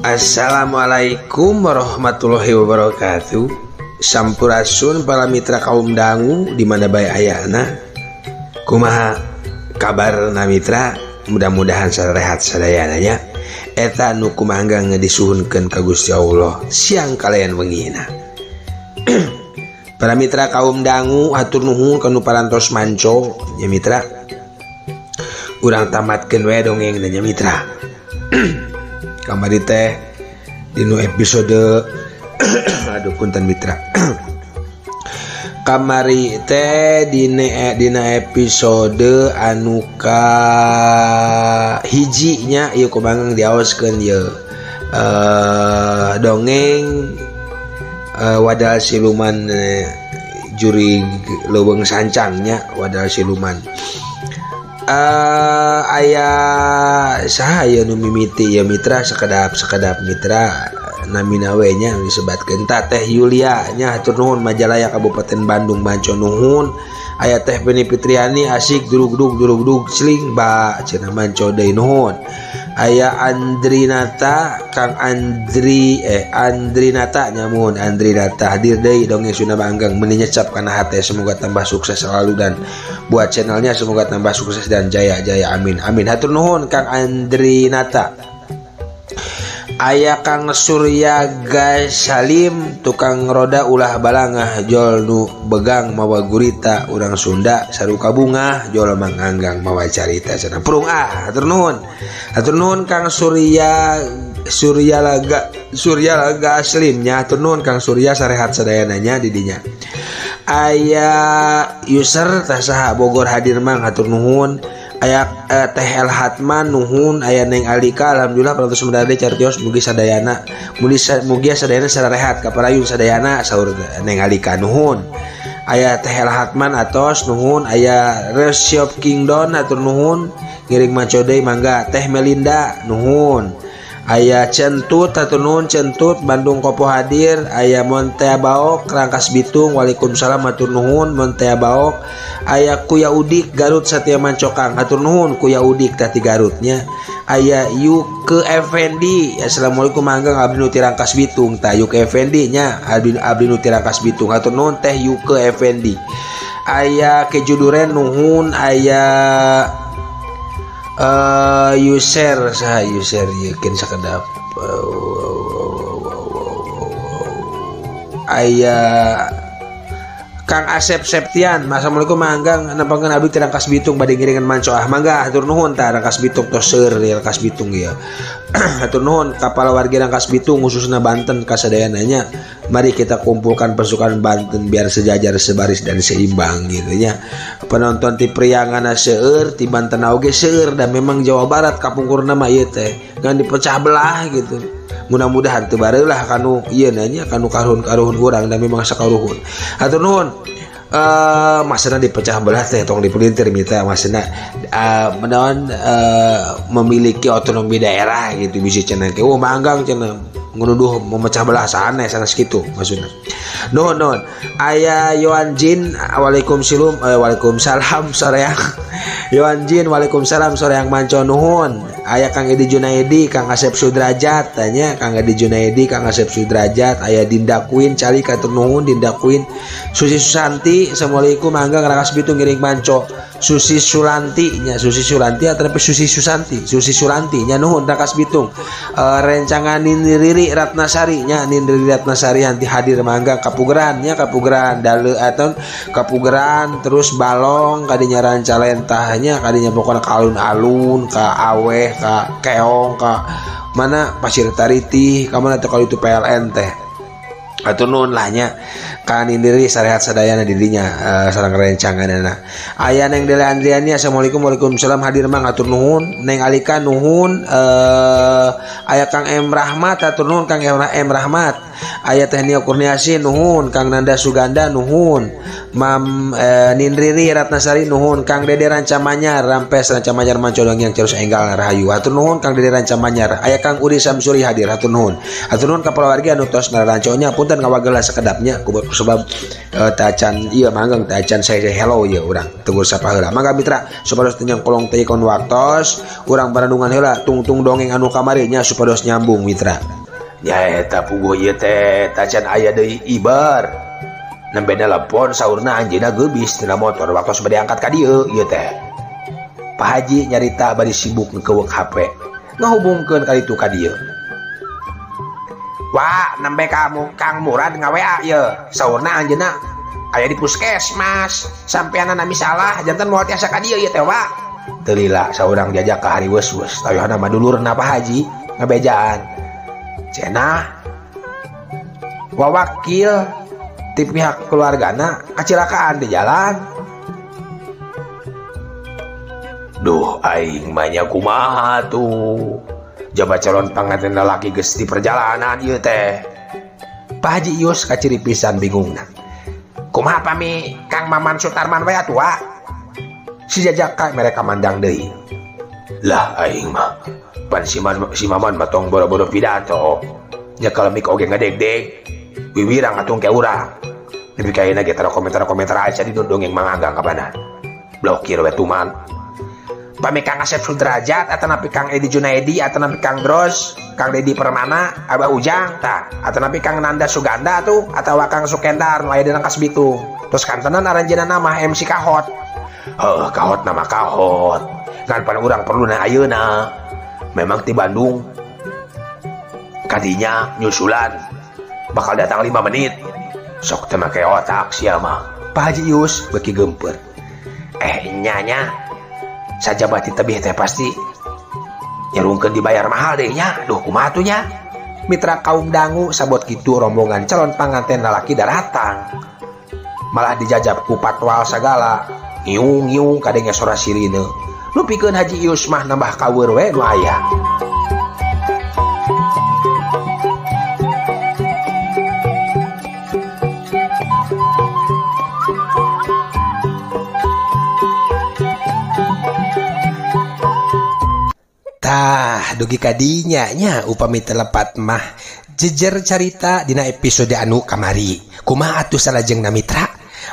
Assalamualaikum warahmatullahi wabarakatuh. Sampurasun para mitra kaum dangu di mana bae ayana. Kumaha kabarna mitra? Mudah-mudahan sarehat sadayananya. Eta nu kumangga ngedisuhunkeun ka Gusti Allah siang kalian wengina. Para mitra kaum dangu atur nuhun kanu parantos manco nya mitra. Urang tamatkeun we dongeng nya mitra. Kamari teh dinu episode aduh punten mitra. Kamari teh dina episode anu ka hiji nya ieu kumaha diaoskeun ieu dongeng wadal siluman jurig leuweung sancangnya wadal siluman. Aya saha aya nu mimiti ya mitra sakedap mitra namina we nya disebatkeun Teh Yulia nya hatur nuhun Majalaya Kabupaten Bandung Banco nuhun. Aya Teh Beni Fitriani asik durug celing ba cenah manco deui nuhun. Aya Andrinata Kang Andrinata nyamun Andrinata hadir deui dongeng Sunda Manggang meuni nyecap kana hate semoga tambah sukses selalu dan buat channelnya semoga tambah sukses dan jaya amin hatur nuhun Kang Andrinata. Aya Kang Surya Salim tukang roda ulah balangah jol nu begang mawa gurita urang Sunda saruka bunga jol manganggang mawa carita cenah purung hatur nuhun Kang Surya Laga Aslimnya hatur nuhun Kang Surya sarehat sadayananya di dinya. Aya user tah saha Bogor hadir mang hatur nuhun. Aya Teh El Hatman nuhun. Aya Neng Alika alhamdulillah parantos medade cartios mugi sadayana sarehat kaparayun sadayana saur Neng Alika nuhun. Aya Teh El Hatman atos nuhun. Aya Reshop Kingdom hatur nuhun ngiring manco deui mangga. Teh Melinda nuhun. Aya Centut hatur nuhun Centut Bandung Kopo hadir. Aya Montea Baok Rangkas Bitung Waalaikumsalam hatur nuhun Montea Baok. Aya Kuya Udik Garut Satya Mancokang hatur nuhun Kuya Udik tadi Garutnya. Aya Yuke Effendi assalamualaikum manggang abdi nu ti Rangkas Bitung tah Yuke Effendi nya abdi nu ti Rangkas Bitung hatur nuhun Teh Yuke Effendi. Aya Keju Duren nuhun. Aya user saha user yakin sakedap aya Kang Asep Septian assalamualaikum manggang nampangkeun abdi ti Rangkas Bitung bade ngiringan manco mangga hatur nuhun tah Rangkas Bitung tos seur di Rangkas Bitung ya. Hatur nuhun kapal wargi Rangkas Bitung khususna Banten kasadayananya mari kita kumpulkan pasukan Banten biar sejajar sebaris dan seimbang gitu nya. Penonton ti Priangana seueur ti Banten oge seueur dan memang Jawa Barat kapungkurna mah ieu teh ngan dipecah belah gitu. Mudah-mudahan teu bareullah kanu ieu nanya kanu karuhun urang dan memang sakaruhun. Hatur nuhun. Masana dipecah belah teh tong dipelintir mita masana menawan memiliki otonomi daerah gitu bisa cenah ke manggang cenah ngunuduh memecah belah sana kitu maksudna. Nuhun aya Yohan Jin waalaikumsalam soreang Yohan Jin waalaikumsalam soreang manco nuhun. Aya Kang Edi Junaidi Kang Asep Sudrajat tanya Kang Edi Junaidi Kang Asep Sudrajat. Aya Dinda Queen cali katur nuhun Dinda Queen. Susi Susanti assalamualaikum mangga Rangkas Bitung ngiring manco. Susi Sulanti nya Susi Sulanti atau Susi Sulanti nya nuhun Rangkas Bitung. Rencangan Nindri Ratnasari nya Nindri Ratnasari nanti hadir mangga kapugeran dalu atau kapugeran terus balong kadinya rancalentahnya kadinya pokoknya ka alun-alun ka aweh ka keong ka mana Pasir Tariti ka mana teh kalau itu PLN teh atur nuhun lah nya kan indiri sarehat sadayana dirinya sareng rencanganna. Aya Neng Dele Andriani assalamualaikum waalaikumsalam hadir mang atur nuhun. Neng Alika nuhun. Aya Kang M Rahmat atur nuhun Kang M Rahmat. Aya Teh Nia Kurniasi nuhun Kang Nanda Suganda nuhun. Mam Nindriri Ratnasari nuhun Kang Dede Rancamanyar Rampes Rancamanyar Mancodong yang terus enggal rahayu atur nuhun Kang Dede Rancamanyar. Aya Kang Udi Samsuri hadir atur nuhun kapal wargi anu tos ngaranconya punten ngawagela sakedapnya kubut sebab tacan iya manggang tacan saya hello ya urang tegur sapa heula mangga mitra supados tenyang kolong teh kon waktos urang barandungan heula tungtung dongeng anu kamari nya supados nyambung mitra. nyaeta puguh ieu teh tacan aya deui ibar nembe telepon saurna anjeunna geubis tina motor waktu bade angkat ka dieu ieu teh. Pak Haji nyarita bari sibuk ngeukeuk HP ngahubungkeun ka ditu ka dieu. Wah, nembe kamu Kang Murad nga-WA ieu saurna anjeunna aya di puskesmas sampeanana misalah janten moal tiasa ka dieu ieu teh wa. Teu lila saurang jajak ka hari weus-weus tayuhna mah dulurna Pak Haji ngabejaan. Cenah wawakil ti pihak keluargana kecelakaan di jalan. Duh aing mah nya kumaha tuh jaba calon panganten lalaki geus di perjalanan ieu teh. Pak Haji Ius kaciri pisan bingungna. Kumaha pami Kang Maman Sutarman we atuh. Si jajaka mereka mandang deui. Lah aing mah pan si Maman mah tong boro-boro pidato nya kalemik oge ngadeg-deg wiwirang atung ke urang nepi ka ayeuna ge tara komentar aja di dongeng manganggang ka banan blokir we tuman pami Kang Asep Sudrajat atanapi Kang Edi Junaedi atanapi Kang Dros Kang Dedi Permana Abah Ujang tah atanapi Kang Nanda Suganda tuh atawa Kang Sukendar layadeun kas Bitung terus kantenan aranjeunna nama MC Kahot. Kahot nama Kahot kan pan urang perluna ayeuna memang di Bandung kadinya nyusulan bakal datang 5 menit sok teh make otak sia mah. Pak Haji Ius beuki gempeur nyanya sajabati tebih teh pasti nyarungkeun dibayar mahal deh nya. Duh kumaha atuh nya. Mitra kaum dangu sabot kitu rombongan calon panganten lalaki daratang malah dijajab ku patwal sagala ngiung-ngiung kadenge sora sirine nu pikeun Haji Ius mah nambah kaweur we nu aya. Tah dugi kadinya nya upami telepat mah jejer carita dina episode anu kamari. Kumaha atuh salajengna mitra?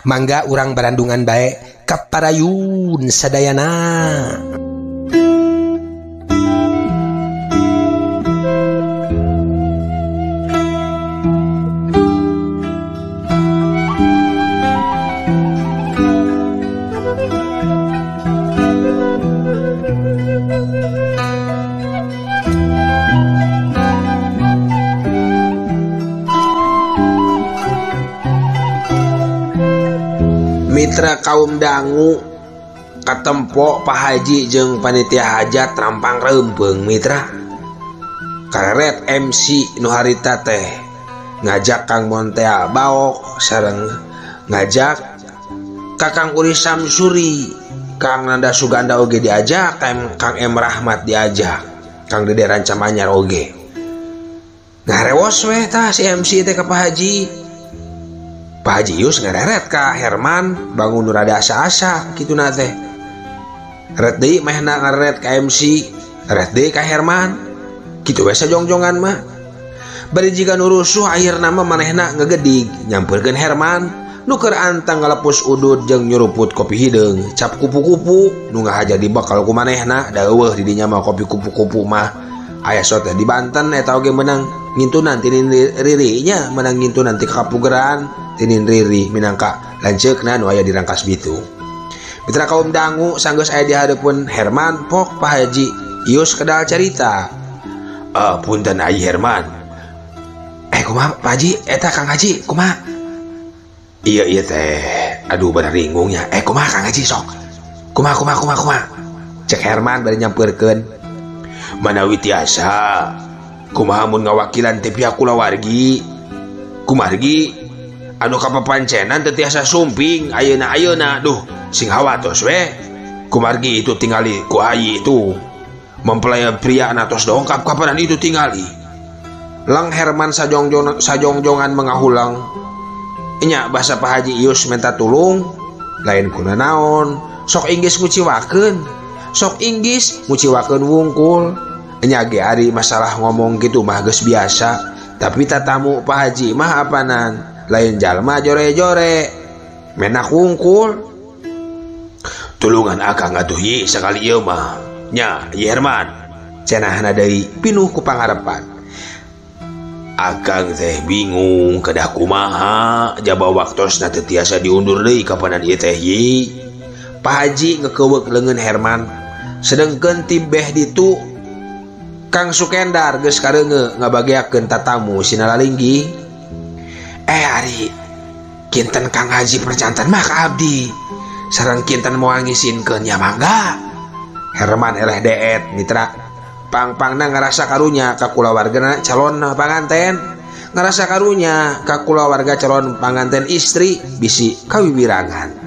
Mangga urang barandungan bae kaparayun sadayana. Mitra kaum dangu katempo Pak Haji jeung panitia hajat rampang reumpeng mitra kareret MC nu harita teh ngajak Kang Montea Baok sareng ngajak Kakang Uri Samsuri Kang Nanda Suganda oge diajak Kang M Rahmat diajak Kang Dede Rancamanyar oge ngarewos weh tah si MC teh ka Pak Haji. Pak Haji Ius ngereret ka Herman bangun rada asa-asa kitu na teh. Ret deui mehna ngereret ka MC, ret deui ka Herman. Kitu we sajongjongan mah. Bari jiga nu rusuh akhirna mah manehna ngegedig nyampeurkeun Herman nu keur antang ngalepus udud jeung nyuruput kopi hideung, cap kupu-kupu nu ngahaja dibakal ku manehna da eueuh di dinya mah kopi kupu-kupu mah. Aya sote di Banten eta oge menang ngintunan tinin Riri nya menang ngintunan ti kapugeran tinin Riri minangka lanceukna nu aya di Rangkas Bitung. Mitra kaum dangu sanggeus aya di hareupeun Herman pok Pak Haji Ius kedal carita. Punten Ai Herman. Kumaha Pak Haji eta Kang Haji kumaha? Iya teh. Aduh bener ringungnya. Kumaha Kang Haji sok? Kumaha? Cek Herman bari nyampeurkeun. Manawi tiasa kumaha mun ngawakilan teh pihak kulawargi kumargi anu kapapancenan teh tiasa sumping ayeuna duh sing hawatos we kumargi itu tingali ku Hayi itu mempelai pria anatos dongkap kapanan itu tingali lang Herman sajongjongan mengahulang nya basa Pak Haji Ius minta tulung lain kuna naon sok inggis nguciwakeun sok inggis nguciwakeun wungkul nya ge ari masalah ngomong gitu mah geus biasa tapi tatamu Pak Haji mah apanan lain jalma jore-jore menak wungkul tulungan akang atuh ye sakali ieu mah nya Herman cenahna deui pinuh ku pangarepan Akang teh bingung kedah kumaha jaba waktosna teu tiasa diundur deui kapanan ieu teh ye. Pak Haji ngekeuweuk leungeun Herman, sedengkeun tim beh ditu Kang Sukendar geus kareunge ngabagiakeun tatamu sinalalinggi. Ari kinten Kang Haji percantan mah ka abdi, sareng kinten moal ngisinkeun ya mangga. Herman eleh deet mitra. Pang-pangna ngarasa karunya ka kulawargana calon panganten, ngarasa karunya ka kulawarga calon panganten istri bisi kawiwirangan.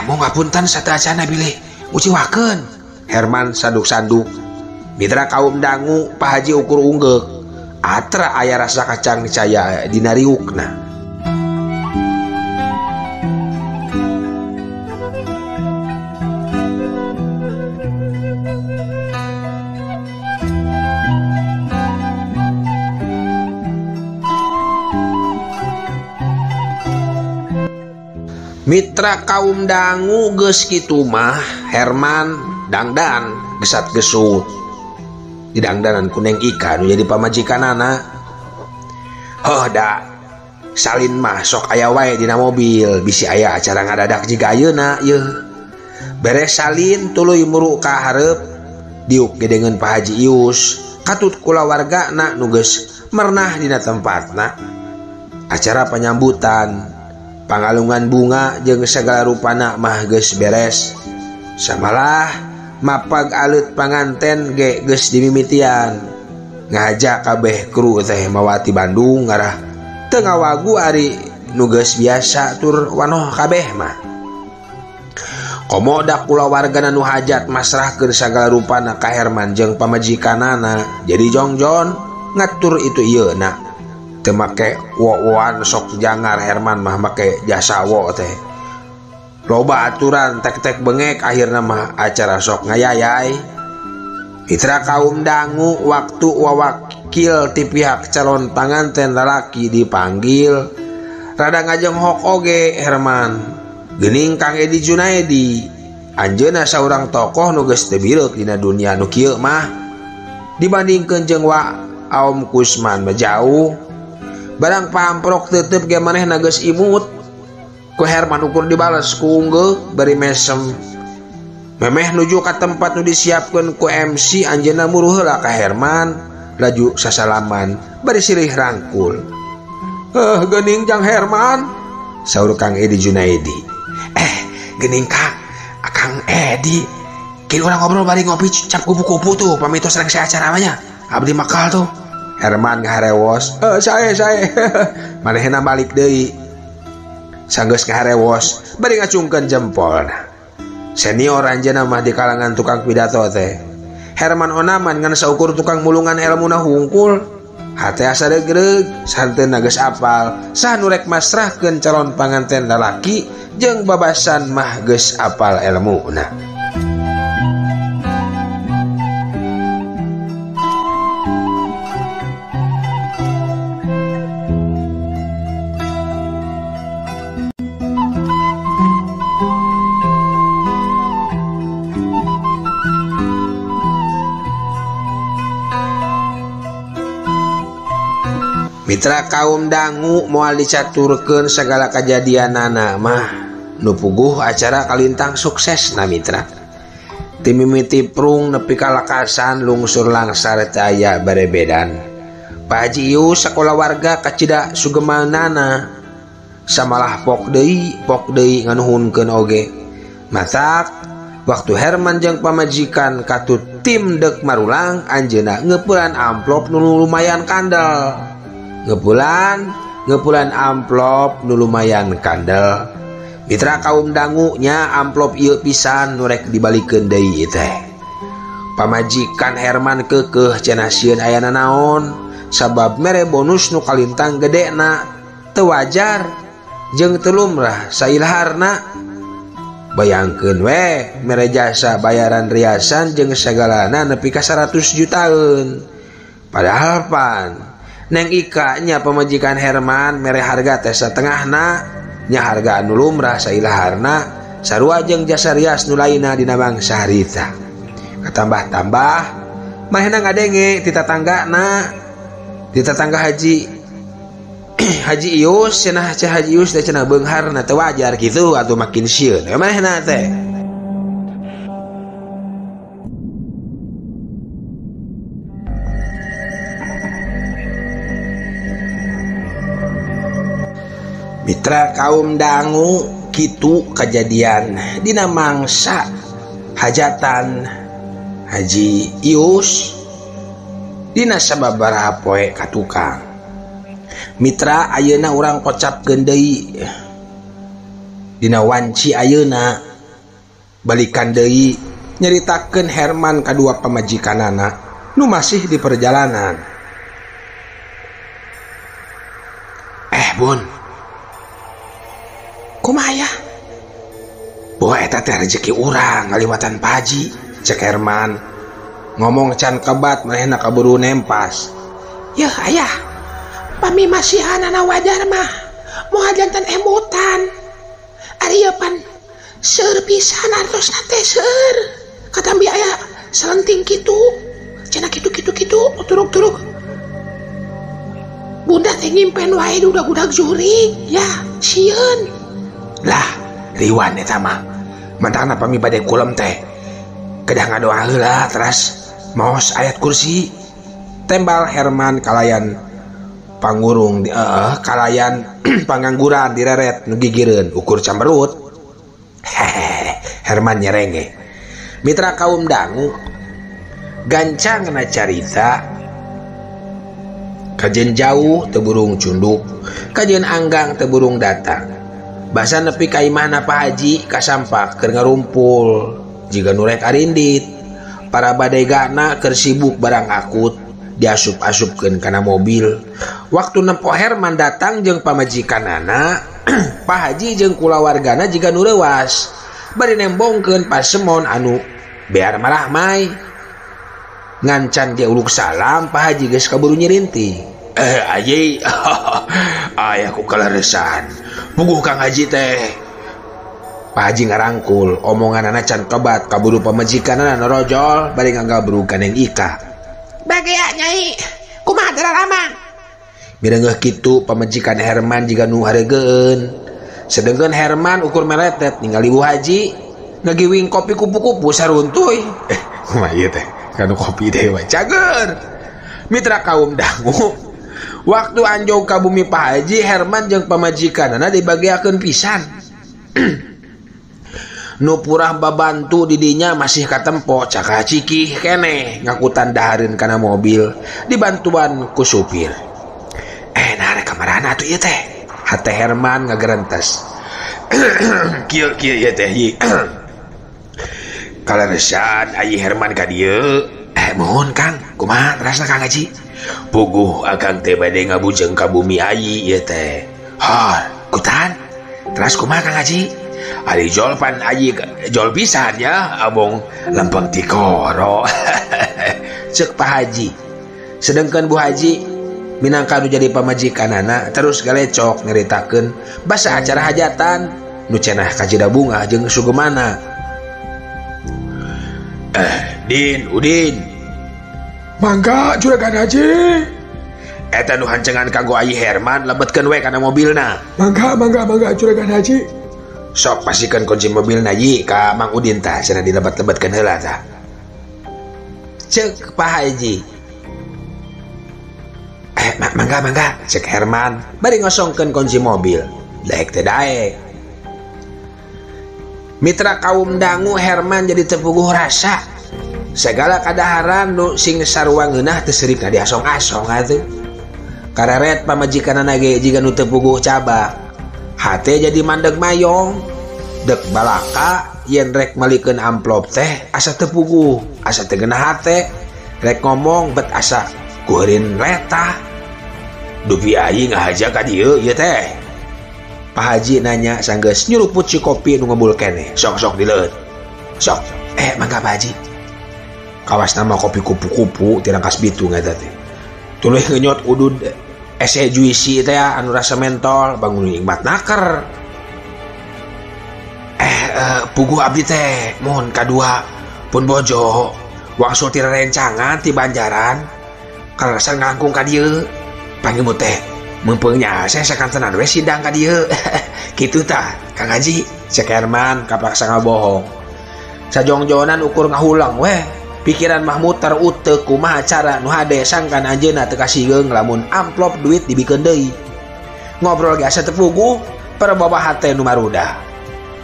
Mau ngapunten sateuacanna bilih nguciwakeun. Herman sanduk-sanduk. Mitra kaum dangu Pak Haji ukur unggek, atra aya rasa kacang caya dina riukna. Mitra kaum dangu geus kitu mah Herman dangdan gesat gesut di dangdanan kuneng Ika nu jadi pamajikanana. Da salin mah sok aya wae dina mobil bisi aya acara ngadadak jiga ayeuna yeuh. Beres salin tuluy muru ka hareup diuk gedengeun Pak Haji Ius katut kulawargana nu geus mernah dina tempatna. Acara penyambutan pangalungan bunga jeung segala rupana mah geus beres. Samalah mapag alut panganten ge geus dimimitian. Ngajak kabeh kru teh mawati Bandung ngarah teu ngawagu ari nu geus biasa tur wanoh kabeh mah. Komoda kulawargana nu hajat masrahkeun sagala rupana ka Herman jeung pamajikanana. Jadi jongjon ngatur itu ieuna. Teu make wo-woan sok jangar Herman mah make jasa wo teh. Loba aturan tek-tek bengek akhirna mah acara sok ngayayay. Mitra kaum dangu waktu wawakil ti pihak calon panganten lalaki dipanggil rada ngajenghok oge Herman. Geuning Kang Edi Junaedi, anjeunna saurang tokoh nu geus teu bireuk dina dunia nu kieu mah. Dibandingkeun jeung Aom Kusman mah jauh. Barang pamprok tetep ge manehna geus imut. Ku Herman ukur dibales ku unggeuh bari mesem. Memeh nuju ka tempat nu disiapkeun ku MC anjeunna muruh heula ka Herman, laju sasalaman bari silih rangkul. Geuning Jang Herman, saur Kang Edi Junaedi. Geuning Kang Edi, kieu urang ngobrol bari ngopi cap kupu-kupu tuh pamitos rek acara nya. Abdi makal tuh. Herman ngaharewos, saya manehna balik deui. Sanggeus ngaharewos bari ngacungkeun jempolna. Senior anjeunna mah di kalangan tukang pidato teh. Herman onaman ngan saukur tukang mulungan elmuna hungkul. Hate asa degreg santeuna geus apal saha nu rek masrahkeun calon panganten lalaki jeung babasan mah geus apal elmuna. Mitra kaum dangu moal dicaturkeun segala kajadianana mah nu puguh acara kalintang sukses na mitra. Tim mimiti prung nepi kalakasan lungsur langsar teu aya barebedan. Pak Haji Ius sakola warga kacida sugemanana samalah pok deui nganuhunkeun oge. Matak waktu Herman jeung pamajikan katut tim dek marulang anjeunna ngeupulan amplop nu lumayan kandel. Ngepulan amplop nu lumayan kandel. Mitra kaum dangu nya amplop ieu pisan nu rek dibalikeun deui teh. Pamajikan Herman keukeuh cenah sieun aya nanaon sabab mere bonus nu kalintang gedena teu wajar jeung teu lumrah sailharna. Bayangkeun we mere jasa bayaran riasan jeung sagalana nepi ka 100 jutaan. Padahal pan Neng Ika nya pamajikan Herman mere harga teh satengahna nya harga anu lumrah sailaharna sarua jeung jasa rias nu lainna dina bangsa harita. Katambah-tambah manehna ngadenge ti tatanggana di tetangga Haji Haji Ius cenah Haji Ius teh cenah beungharna teu wajar kitu atuh makin sieun manehna teh. Mitra kaum dangu kitu kejadian dina mangsa hajatan Haji Ius dina sababaraha poe ka tukang. Mitra ayeuna urang kocapkeun deui dina wanci ayeuna balikan deui nyaritakeun Herman kadua pamajikanana nu masih di perjalanan. Bun, kumaha ya? Boa eta teh rezeki urang ngaliwatan Pak Haji, cek Herman. Ngomong can kebat manehna kaburu nempas. Yeuh ayah, pami masihanana wajar mah moal janten emutan. Ari ieu pan seur pisan artosna teh seur. Katambi aya selenting kitu. Cenah kitu turuk-turuk. Bunda teh ngimpen wae budak-budak jurig, ya sieun. Lah, riwan eta mah. Mantangna pami bade kulem teh. Kedah ngadoa heula teras maos ayat kursi. Tembal Herman kalayan pangurung kalayan pangangguran direret nu gigireun ukur camberut. Herman nyerenge. Mitra kaum dangu gancangna carita kajen jauh teburung cunduk, kajen anggang teburung datang. Basa nepi ka imahna Pak Haji kasampak keur ngarumpul jiga nurek arindit. Para badegana keur sibuk barang akut diasup-asupkeun kana mobil. Waktu nempo Herman datang jeung pamajikanana, Pak Haji jeung kulawargana jiga nu leuwas bari nembongkeun pasemon anu bear marah mai. Ngancan dia uluk salam, Pak Haji geus kaburu nyirinti. Haji, aya ku kaleresan. Puguh Kang Haji teh. Pak Haji ngarangkul, omonganana can kebat kaburu pamajikanana norojol bari ngagabru Kaneng Ika. Bagea Nyai, kumaha lama? Mireungeuh kitu pamajikan Herman jiga nu haregeun. Sedengkeun Herman ukur meletet ningali Bu Haji ngagiwing kopi kupu-kupu saruntuy. Kumaha ieu teh? Kanu kopi dewa cager. Mitra kaum dangu waktu anjong ka bumi Pak Haji, Herman jeung pamajikanana dibagiakeun pisan. Nu purah babantu didinya masih katempo cakah cikih keneh ngakutan dahareun kana mobil dibantuan ku supir. Nah rek kamarana atuh ieu teh. Hate Herman ngagerentes. Kieu ieu teh ieu. Kaleresan ayi Herman ka dieu. Mohon Kang, kumaha rasana Kang Haji? Puguh akang teh bade ngabujeng ka bumi ayi ieu teh. Kutan. Teras kumaha Kang Haji? Ari jolpan ayi jol pisan ya, abong lempeng ti koro. Cek Pak Haji. Sedengkeun Bu Haji minangka nu jadi pamajikanana terus galecok nyaritakeun basa acara hajatan nu cenah kajida bunga jeung sugemana. Udin. Mangga Juragan Haji. Eta nu hancengan kanggo ayi Herman lebetkeun we kana mobilna. Mangga Juragan Haji. Sok pasikeun kunci mobilna Yi ka Mang Udin tah cenah dilebet-lebetkeun heula tah. Cek Pak Haji. Mangga cek Herman bari ngosongkeun kunci mobil. Daek teh daek. Mitra kaum dangu Herman jadi tepuguh rasa. Segala kadaharan nu sing sarua ngeunah teu seurik diasong-asong atuh. Kareret pamajikanana ge jiga nu teu puguh cabak. Hate jadi mandeg mayong. Dek balaka yen rek malikeun amplop teh asa teu puguh, asa teu geunah hate. Rek ngomong bet asa kueureun retah. Dupi ayi ngahaja ka dieu ieu teh. Pak Haji nanya sanggeus nyuruput si kopi nu ngebul keneh. Sok dileut. Sok. Mangga Pak Haji. Kawas nama kopi kupu-kupu tirangkas bitung eta teh. Tuluy ngenyot udud ese juisi teh anu rasa mentol bangun nikmat naker. Puguh abdi teh mohon kadua pun bojo wangsul ti rencangan ti Banjaran kaleresan ngangkung ka dieu panggil teh mempengnya saya sakantenan we sidang ka dieu. Kitu tah Kang Haji cek Herman kapaksa ngabohong. Sajong-jonan ukur ngahulang we pikiran Mahmud terutek kumaha cara nu hade sangkan anjeunna teu kasieung lamun amplop duit dibikeun deui. Ngobrol ge asa teu puguh perbobahan teh nu marudah.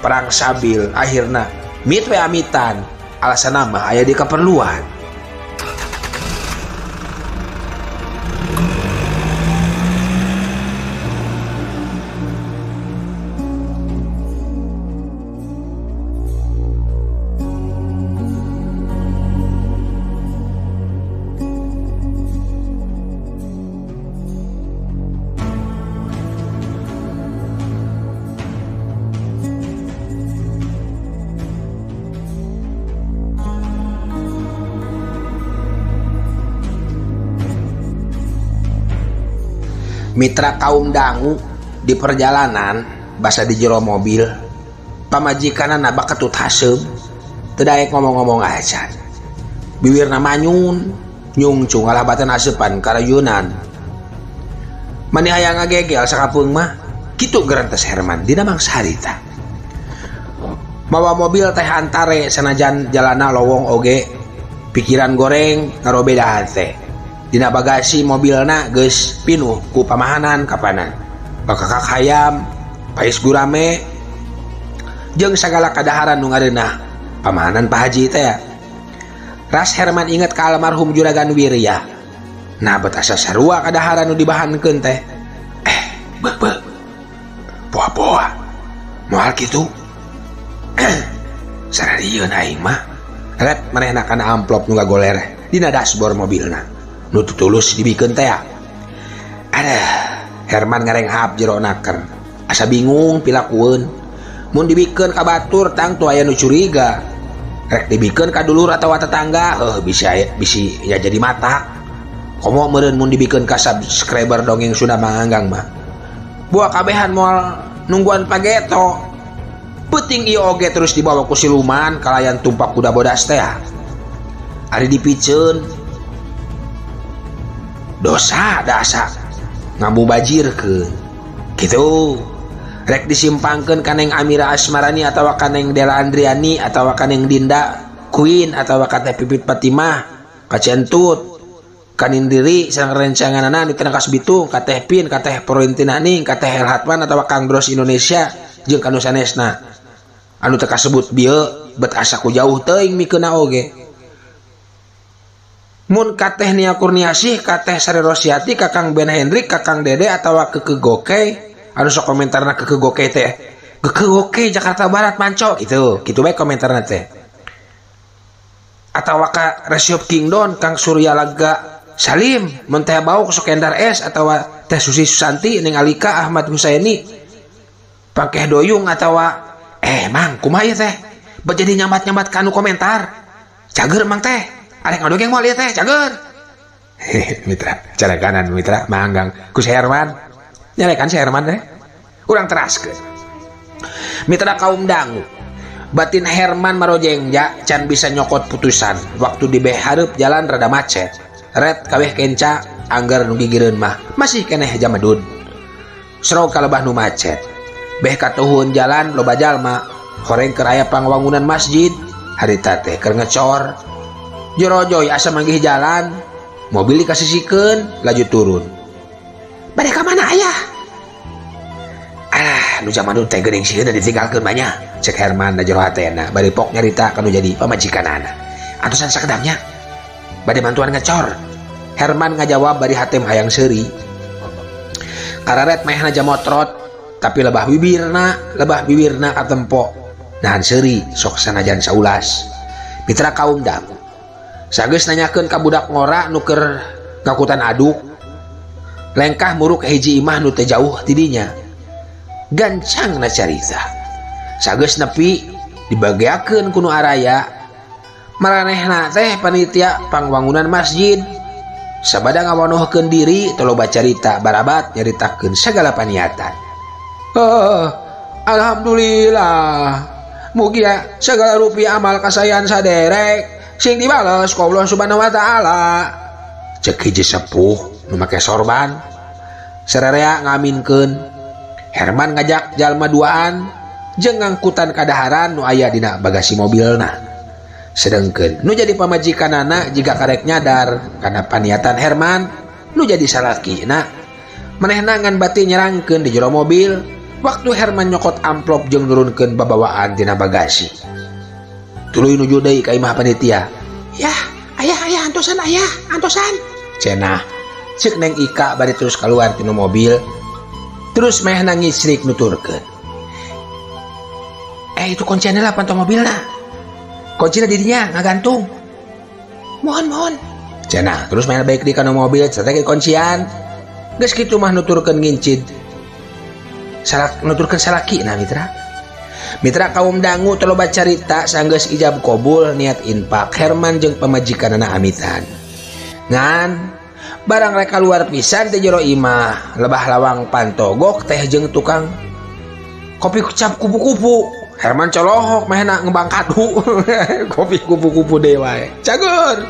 Perang sabil akhirna mit we amitan alasan mah aya di keperluan. Mitra kaum dangu di perjalanan basa di jero mobil pamajikanna nabak ketut haseum teu daek ngomong-ngomong acan bibirna manyun nyungcung alabateun aseupan karayunan maneh aya ngagegel sakapeung mah kitu gerantes Herman dina mangsa harita mawa mobil teh antare sanajan jalana lowong oge pikiran goreng ngarobeda teh. Dina bagasi mobilna geus pinuh ku pamahanan kapanan bakakak hayam pais gurame jeung sagala kadaharan nu ngareunah pamahanan Pak Haji teh ya. Ras Herman inget ka almarhum Juragan Wirya nah bet asa sarua kadaharan nu dibahankeun teh beuk poa-poa moal kitu sararieun aing mah ret manehna kana amplop nu gagoler dina dashboard mobilna nu tulus dibikeun teh. Aduh, Herman ngarenghap jero naker. Asa bingung pilakueun. Mun dibikeun ka batur tang tu aya nu curiga. Rek dibikeun ka dulur atawa tetangga, bisa ya jadi mata. Komo meureun mun dibikeun ka subscriber dongeng Sunda Manganggang mah. Buah kabehan moal nungguan pageto. Peuting ieu oge terus dibawa ku siluman kalayan tumpak kuda bodas teh. Ari dipiceun dosa dasa ngamu bajirkeun kitu rek disimpangkeun kaneng Amira Asmarani atawa kaneng Della Andriani atawa kaneng Dinda Queen atawa kata Pipit Fatimah kacentut kanindiri sareng rencanganana di Tengkas Bitung kateh Pin kateh Porintina Ning kateh El Hatman atawa Kang Bros Indonesia jeung kanu sanesna anu teu kasebut bieu bet asa ku jauh teuing mikeunna oge. Mun kateh Nia Kurniasih, kateh Sari Rosiati, Kakang Ben Hendrik, Kakang Dede atawa Keke Gokey, anu sok komentarna Keke Gokey teh. Keke Gokey Jakarta Barat manco gitu bae komentarna teh. Atawa ka Resiop Kingdon, Kang Surya Laga Salim, mun teh bau sok Endar S atawa Teh Susi Susanti, Ning Alika Ahmad Husaini, Pangkeh Doyung atawa mang kumaha ieu teh? Bet jadi nyambat-nyambat kanu komentar. Cager mang teh. Arek ngadogeng moal ieu teh, cager. Mitra, cara kanan Mitra Manganggang ku si Herman. Nyalekan si Herman teh. Urang teraskeun. Mitra kaum dangu. Batin Herman marojengja can bisa nyokot putusan. Waktu di behareup jalan rada macet. Red kabeh kenca anggar nu gigireun mah masih keneh jamadun. Serog kalebah nu macet. Beh katuhun jalan loba jalma horeng keur aya pangwangunan masjid. Harita teh keur ngecor. Jorojoy asa manggih jalan mobil dikasisikeun laju turun bade ka mana aya nu jamanun teh geuning sieun da ditinggalkeun banyak cek Herman da jero hatena bade pok nyarita kanu jadi pamajikanana atusan sakedapnya bade bantuan ngecor. Herman ngajawab bari hatem hayang seuri kararet mehna jamotrot tapi lebah bibirna katempo nahan seuri sok sanajan saulas. Mitra kaum dangu sageus nanyakeun ka budak ngora nu keur ngakutan aduk lengkah muruk hiji imah nu teu jauh ti dinya gancangna carita sageus nepi dibageakeun ku nu araya maranehna teh panitia pangwangunan masjid sabada ngawonohkeun diri teu loba carita barabat nyaritakeun sagala paniatan. Alhamdulillah mugi segala rupiah amal kasayan saderek sing dibales ku Allah Subhanahu wa taala. Cek hiji sepuh nu make sorban Sererea ngaminkeun. Herman ngajak jalma duaan jeung ngangkutan kadaharan nu aya dina bagasi mobilna. Sedengkeun nu jadi pamajikanana jiga karek nyadar kana paniatan Herman nu jadi salakina. Manehna ngan bati nyerangkeun di jero mobil waktu Herman nyokot amplop jeung nurunkeun babawaan tina bagasi. Tuluy nuju deui ka imah panitia. "Yah, aya antosan cenah ceuk Neng Ika bari terus keluar tina mobil. Terus meh nangis cerik nuturkeun. Itu kuncinya lah pantau mobilna. Kuncinya dirinya ngagantung. Mohon. Cenah terus meh baik di kana mobil cerita ke kuncian. Geus kitu mah nuturkeun ngincid. Nuturkeun salaki na Mitra kaum dangu teu loba carita sanggeus ijab qabul niat infak Herman jeung pamajikanana amitan. Ngan barang rek keluar pisan teh jero imah lebah lawang pantogok teh jeung tukang kopi cap kupu-kupu. Herman colohok mehna ngebang kadu. Kopi kupu-kupu deui wae. Cagur.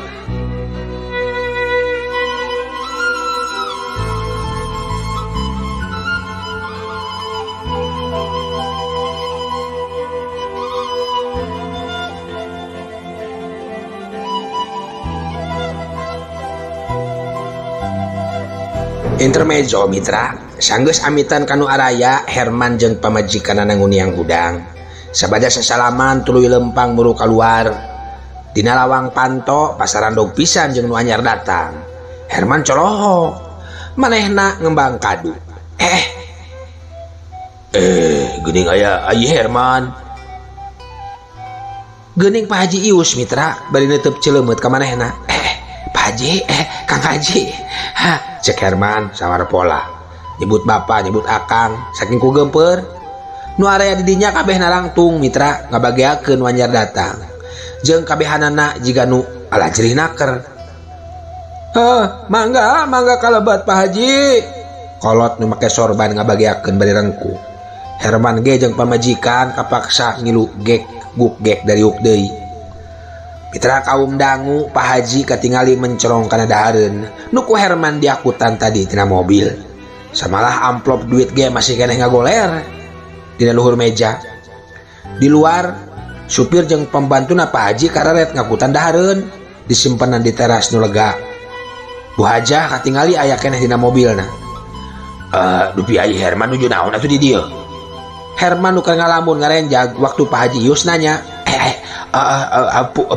Intermezzo mitra, sanggeus amitan kanu araya Herman jeung pamajikanana nguniang gudang. Sabada sasalaman tuluy lempang buru keluar. Dina lawang panto pasaran dog pisan jeung nu anyar datang. Herman colohok, manehna ngembang kadu. Geuning aya Herman. Geuning Pak Haji Ius mitra, bari neuteub ceuleumeut ka manehna. Pak Haji, Kang Haji. Cek Herman sawar pola. Nyebut bapak, nyebut akang, saking ku gempeur. Nu area didinya kabeh narangtung mitra ngabageakeun wanyar datang. Jeung kabehanana jiga nu alajri naker. Mangga kalebat Pak Haji. Kolot nu make sorban ngabageakeun bari rengku. Herman ge jeung pamajikan kapaksa ngilu guk-gek dari uk deui. Mitra kaum dangu Pak Haji katingali mencorong kana dahareun nu ku Herman diakutan tadi tina mobil. Samalah amplop duit ge masih keneh ngagoler dina luhur meja. Di luar supir jeung pembantuna Pak Haji kararet ngakutan dahareun disimpenan di teras nu lega. Bu Hajah katingali aya keneh dina mobilna. Dupi aya Herman nuju naon atuh di dieu? Herman nu keur ngalamun ngarenjag waktu Pak Haji Yus nanya,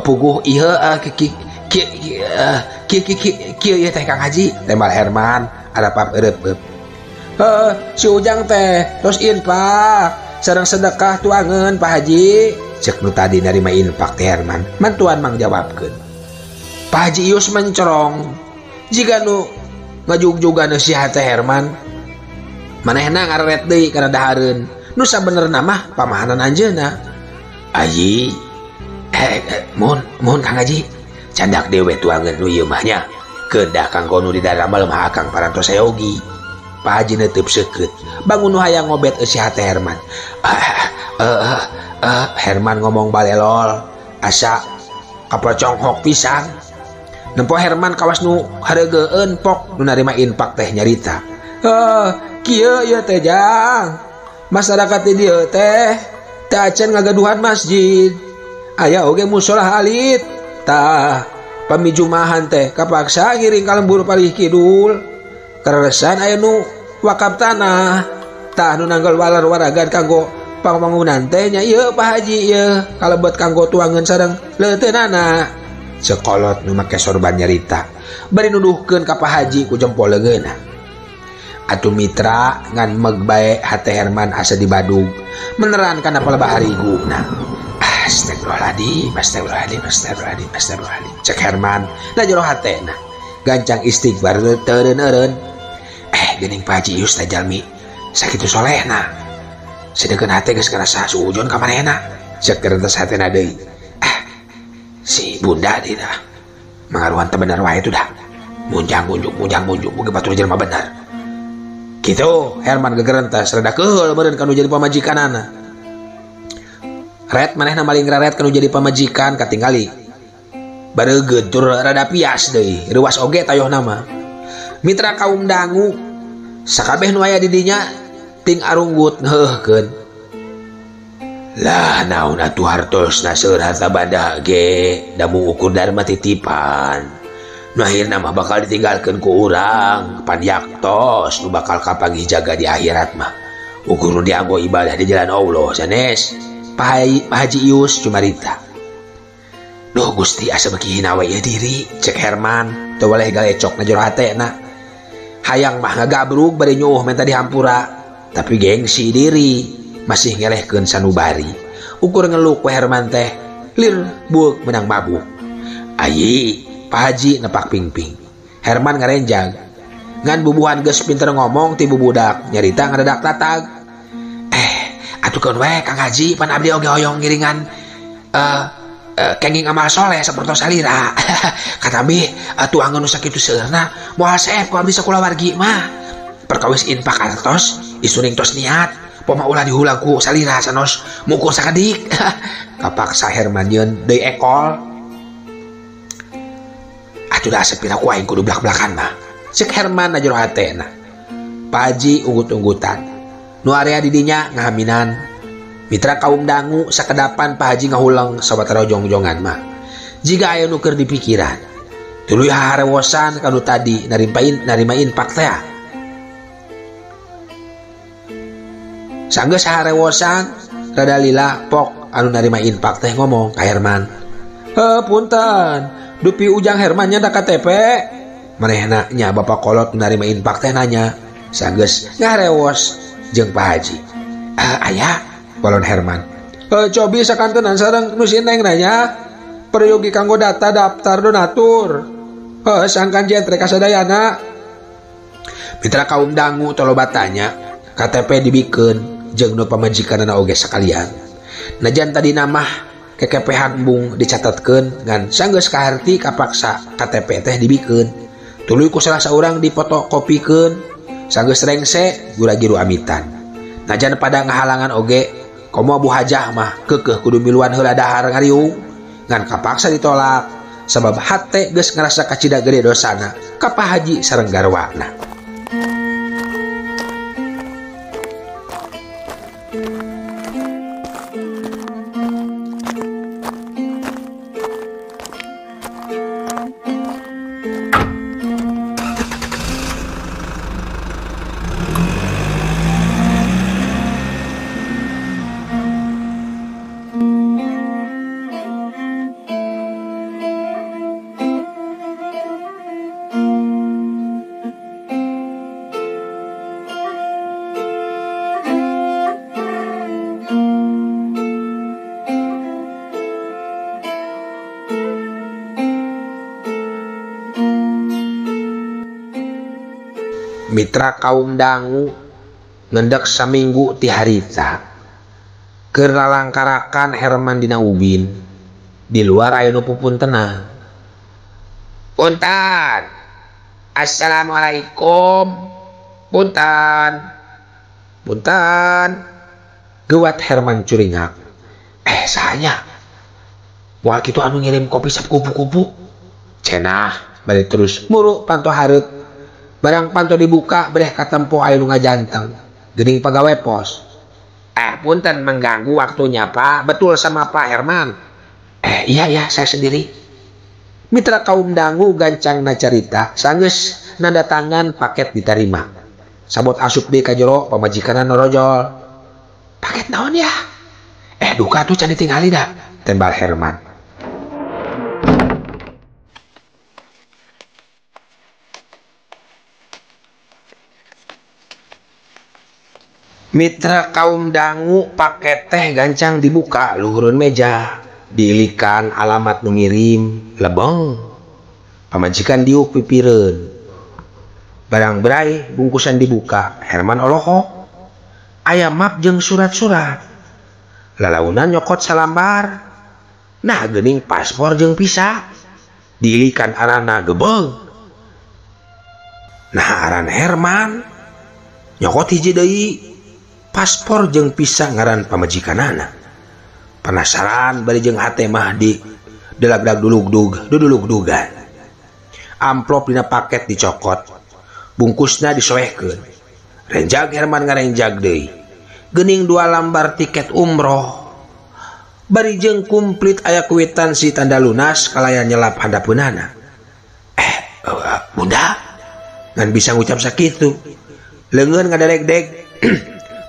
puguh ieu kieu teh Kang Haji. Tembal Herman arapap eureub. Si Ujang teh tos infak sareng sedekah tuangeun Pak Haji. Cek nu tadi narima infak teh Herman. Mantuan mang jawabkeun. Pak Haji Ius mencorong jiga nu ngajug-jugan si teh Herman. Manehna ngaret deui kana dahareun. Nu sabenerna mah pamahanan anjeunna. Haji, mohon Kang Haji, candak dewe tuangeun nu ieu mah nya. Kedah kanggo nu di daramel mah akang parantos sayogi. Pak Haji neuteub seukeut. Bangun nu hayang ngobet si teh Herman. Herman ngomong balelol, asa kapoconghok pisan. Nempo Herman kawas nu hareugeun pok nu narima infak teh nyarita. Kieu ieu teh Jang. Masyarakat di dieu teh acan ngagaduhan masjid. Aya oge mushola halit. Tah pamijumahan teh kapaksa ngiring ka lembur palih kidul. Kareresan aya nu wakaf tanah. Tah nu nanggal walar waragan kanggo pangwangunan teh nya ieu Pak Haji ieu kalebet kanggo tuangeun sareng leuteunana. Sekolot nu make sorban nyarita bari nuduhkeun ka Pak Haji ku jempol leungeunna. Atuh mitra ngan meg bae hate Herman asa di Badug meneran kana palebah hariguna. Astagfirullahaladzim. Cek Herman na jero hatena gancang istighfar teureun-eureun. Geuning Pak Haji Ius teh jalmi sakitu solehna. Sedeukeun hate geus karasa suujon ka manehna. Cek kerentes hatena deui. Si bunda dina mangaruhan teh bener wae itu dah. Munjang munjuk mugi batur jelema bener. Gitu Herman gegerentas rada keheul meureun kanu jadi pamajikanana. Red manehna maling raret kanu jadi pamajikan katingali. Bareugeud tur rada pias deui, reuwas oge tayohna mah. Mitra kaum dangu sakabeh nu aya di dinya ting arunggut ngeuhkeun. Lah naon atuh hartosna seueur harta banda ge, da mu ukur dharma titipan. Nu akhirna mah bakal ditinggalkeun ku urang, pandiaktos nu bakal kapanggih jaga di akhirat mah. Ukur nu dianggo ibadah di jalan Allah sanes. Pak Haji Ius cumarita. Duh Gusti asa beki hina we ieu diri, cek Herman, teu waleh galecok na jero hatena. Hayang mah ngagabrug bari nyuh menta dihampura, tapi gengsi diri masih ngelehkeun sanubari. Ukur ngeluk we Herman teh, lir bueuk menang mabuk. Ayi, Pak Haji nepak pingping. Herman ngarenjang. Ngan bubuhan geus pinter ngomong ti bubudak, nyarita ngadadak tatag. Atukeun we Kang Haji, pan abdi oge hoyong ngiringan kenging amal soleh sapertos salira. Kata abdi tuangan nu sakitu seueurna moal saep ku abdi sakulawargi mah. Perkawis infak artos, isuning tos niat, poma ulah dihulang ku salira sanos mukul sakadik. Kapaksa Herman yeun deui ekol. Atuh da sepira ku aing kudu blak-blakan mah. Cek Herman na jero hatena. Pak Haji unggut-unggutan. Nu area di dinya ngahaminan. Mitra kaum dangu sakedapan Pak Haji ngahulang sawatara ojong-ojongan mah. Jiga aya nu keur dipikiran. Tuluy harewosan kanu tadi narima infak teh. Sanggeus harewosan rada lila pok anu narima infak teh ngomong ka Herman. Punten, dupi ujang Herman nya da KTP. Manehna nya bapak kolot narima infak teh nanya. Sanggeus ngarewos jeung Pak Haji. Aya, balon Herman. Cobi sakantenan sareng nu sineng nanya. Peryogi kanggo data daftar donatur. Sangkan jentre kasadayana. Mitra kaum dangu tolobatanya KTP dibikeun jeung nu pamajikanana oge sakalian. Najan tadi namah kekepehan embung dicatatkeun ngan sanggeus kaharti kapaksa KTP teh dibikeun. Tuluy ku salah saurang dipotokopikeun. Sanggeus rengse gura-giru amitan. Najan pada ngahalangan oge, komo Abu Hajah mah keukeuh kudu miluan heula dahar ngariung. Ngan kapaksa ditolak sabab hate geus ngarasa kacida gede dosana ka Pak Haji sareng garwana. Mitra kaum dangu ngendek saminggu ti harita keur lalangkarakan Herman dina ubin. Di luar aya nu pupuntenna. Punten. Assalamualaikum. Punten. Punten. Gewat Herman curingak. Sahanya. Moal kitu anu ngirim kopi sap kupu-kupu. Cenah bari terus muru panto hareup. Barang panto dibuka bereh katempo aya nu ngajanteng. Geuning pagawe pos. Punten mengganggu waktunya Pak. Betul sama Pak Herman. Iya saya sendiri. Mitra kaum dangu gancang na carita. Sanggeus nanda tangan paket diterima. Sabot asup di kajero pamajikanna norojol. Paket naon ya? Duka tuh can ditinggali dah. Tembal Herman. Mitra kaum dangu paket teh gancang dibuka luhureun meja. Diilikan alamat nu ngirim lebeng. Pamajikan diuk pipireun. Barang berai bungkusan dibuka. Herman olohok. Aya map jeung surat-surat. Lalaunan nyokot salambar. Nah geuning paspor jeung visa. Diilikan arana gebeng. Nah aran Herman. Nyokot hiji deui. Paspor jeung visa ngaran pamajikanana. Penasaran bari jeung hate mah di delag-dag dudulug-dugan. Amplop dina paket dicokot. Bungkusna disoehkeun. renjag Herman ngarenjag deui. Geuning 2 lembar tiket umroh. Bari jeung kumplit aya kwitansi tanda lunas kalayan nyelap handapeunana. Bunda ngan bisa ngucap sakitu. Leungeun ngaderek-dek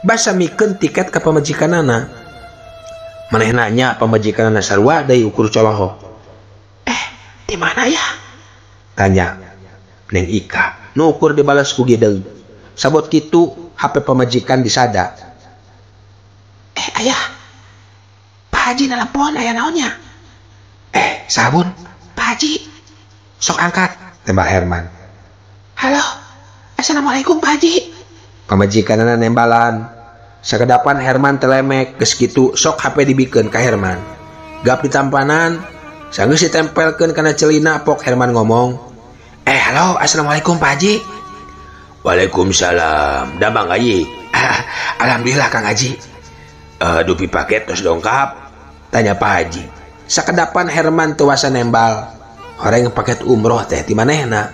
basa mikeun tiket ka pamajikanana. Maneh nanya pamajikanana sarua deui ukur coloho. Di mana ya? Tanya Neng Ika. Nu ukur dibalas ku gideung. Sabot kitu HP pamajikan disada. Ayah, Pak Haji nelpon aya naonnya? Sabun, Pak Haji. Sok angkat, tembak Herman. Halo, Assalamualaikum Pak Haji. Pamajikanana nembalan. Sakedapan Herman telemek geus kitu sok HP dibikeun ka Herman. Gap ditampanan, sanggeus ditempelkeun kana celina pok Herman ngomong. Halo, Assalamualaikum Pak Haji. Waalaikumsalam. Da Bang Haji. Alhamdulillah Kang Haji. Dupi paket terus dongkap, tanya Pak Haji. Sakedapan Herman teu wasa nembal. Horeng paket umroh teh ti manehna.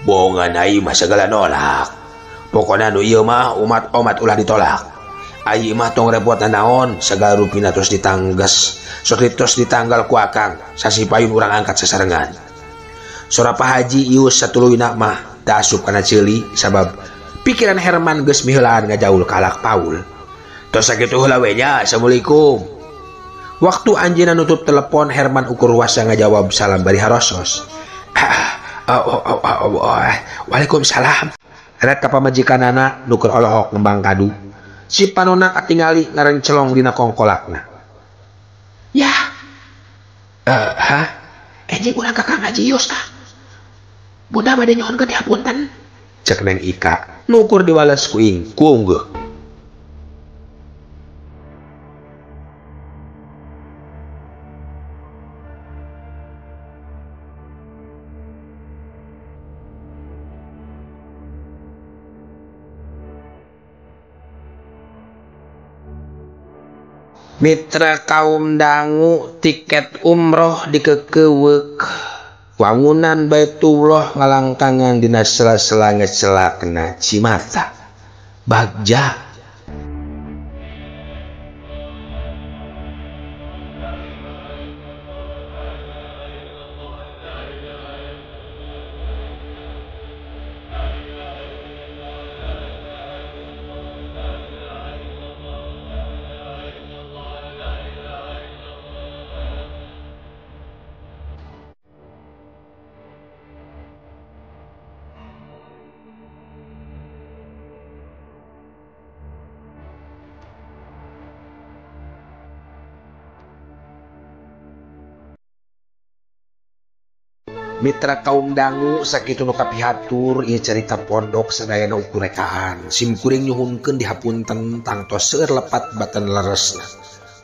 Bohongan ai mah segala nolak. Pokona nu ieu mah umat ulah ditolak. Ai mah tong repot naon, segala rupina terus ditangges. Sok terus ditanggal ku akang, sasi payun urang angkat sasarengan. Sora Pak Haji ius satuluyna mah da asup kana ceuli sabab pikiran Herman geus miheulaan ngajaul ka Alak Paul. Tos sakitu heula we nya. Assalamualaikum. Waktu anjeunna nutup telepon Herman ukur wasa ngajawab salam bari harosos. Waalaikumsalam. Ret ka pamajikanana nuker olohok ngembang kadu. Si panonna katingali ngarencelong dina kongkolakna. Ya. Enjing urang ka Kang Haji Yus tah. Bunda bade nyohonkeun dihapunten. Cek Neng Ika. Nukur diwales ku ing kuunggeuh. Mitra kaum dangu tiket umroh dikekeuweuk. Wangunan Baitullah ngalangkangan dina sela-sela ngecelakna Cimata. Bagja. Mitra kaum dangu sakitu nu kapihatur ieu carita pondok sadayana ukur rekaan. Simkuring nyuhunkeun dihapunten tangtos seueur lepat batan leresna.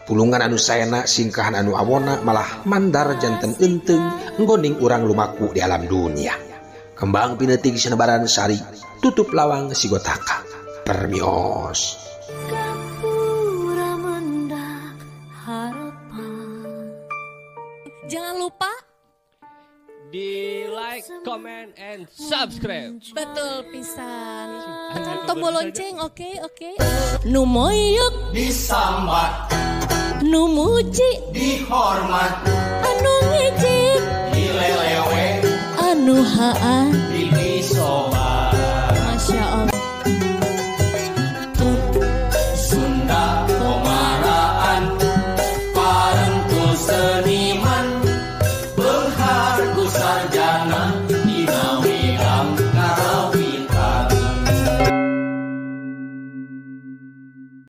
Pulungan anu saena singkahan anu awona malah mandar janten enteung nggoning urang lumaku di alam dunia. Kembang pineutik sanebaran sari tutup lawang sigotaka. Permios. Jangan lupa di like, comment, and subscribe. betul pisan. Tekan tombol lonceng, oke. Nu moyok disambat, nu muji dihormat, anu ngijik dilelewe, anu haan. dibisobat. Masya Allah. Sunda Komaraan, parengku seniman, beharku sarjana.